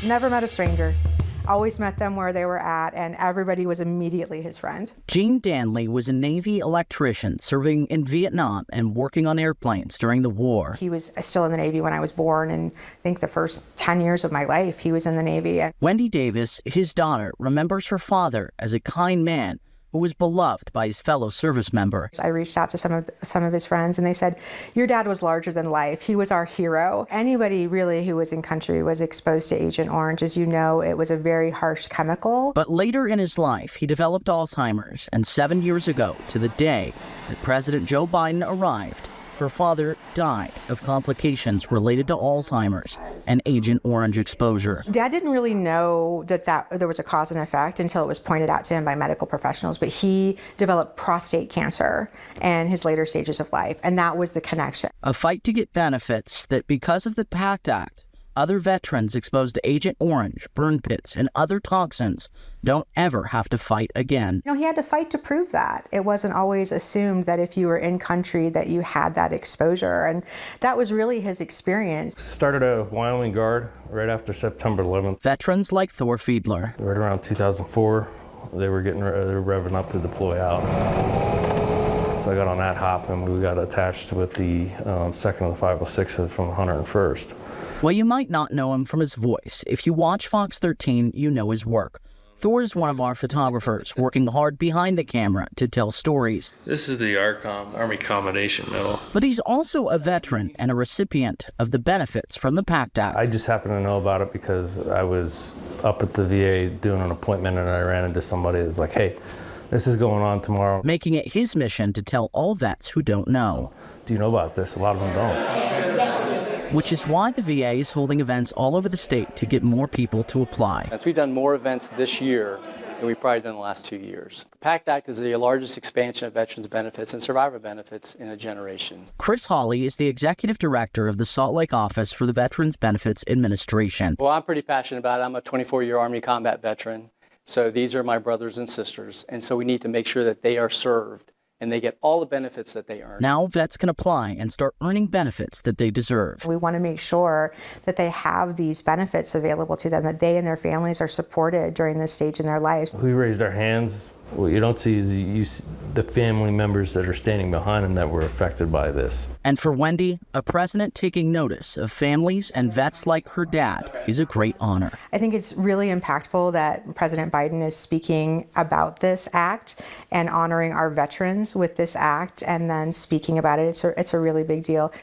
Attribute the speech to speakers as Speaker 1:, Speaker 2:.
Speaker 1: Never met a stranger. Always met them where they were at, and everybody was immediately his friend.
Speaker 2: Gene Danley was a Navy electrician serving in Vietnam and working on airplanes during the war.
Speaker 1: He was still in the Navy when I was born, and I think the first 10 years of my life, he was in the Navy.
Speaker 2: Wendy Davis, his daughter, remembers her father as a kind man who was beloved by his fellow service members.
Speaker 1: I reached out to some of his friends, and they said, your dad was larger than life. He was our hero. Anybody really who was in country was exposed to Agent Orange. As you know, it was a very harsh chemical.
Speaker 2: But later in his life, he developed Alzheimer's, and 7 years ago, to the day that President Joe Biden arrived, her father died of complications related to Alzheimer's and Agent Orange exposure.
Speaker 1: Dad didn't really know that there was a cause and effect until it was pointed out to him by medical professionals, but he developed prostate cancer in his later stages of life, and that was the connection.
Speaker 2: A fight to get benefits that, because of the Pact Act, other veterans exposed to Agent Orange, burn pits, and other toxins don't ever have to fight again.
Speaker 1: He had to fight to prove that. It wasn't always assumed that if you were in country that you had that exposure, and that was really his experience.
Speaker 3: Started a Wyoming Guard right after September 11th.
Speaker 2: Veterans like Thor Fiedler.
Speaker 3: Right around 2004, they were revving up to deploy out. So I got on that hop, and we got attached with the 2nd of the 506th from the 101st.
Speaker 2: Well, you might not know him from his voice. If you watch Fox 13, you know his work. Thor is one of our photographers, working hard behind the camera to tell stories.
Speaker 4: This is the ARCOM, Army Combination Medal.
Speaker 2: But he's also a veteran and a recipient of the benefits from the Pact Act.
Speaker 3: I just happened to know about it because I was up at the VA doing an appointment, and I ran into somebody that's like, hey, this is going on tomorrow.
Speaker 2: Making it his mission to tell all vets who don't know.
Speaker 3: Do you know about this? A lot of them don't.
Speaker 2: Which is why the VA is holding events all over the state to get more people to apply.
Speaker 5: We've done more events this year than we've probably done in the last 2 years. The Pact Act is the largest expansion of veterans benefits and survivor benefits in a generation.
Speaker 2: Chris Hawley is the executive director of the Salt Lake office for the Veterans Benefits Administration.
Speaker 5: Well, I'm pretty passionate about it. I'm a 24-year Army combat veteran. So these are my brothers and sisters. And so we need to make sure that they are served and they get all the benefits that they earn.
Speaker 2: Now vets can apply and start earning benefits that they deserve.
Speaker 1: We want to make sure that they have these benefits available to them, that they and their families are supported during this stage in their lives.
Speaker 3: We raised our hands. What you don't see is you see the family members that are standing behind them that were affected by this.
Speaker 2: And for Wendy, a president taking notice of families and vets like her dad is a great honor.
Speaker 1: I think it's really impactful that President Biden is speaking about this act and honoring our veterans with this act and then speaking about it. It's a really big deal.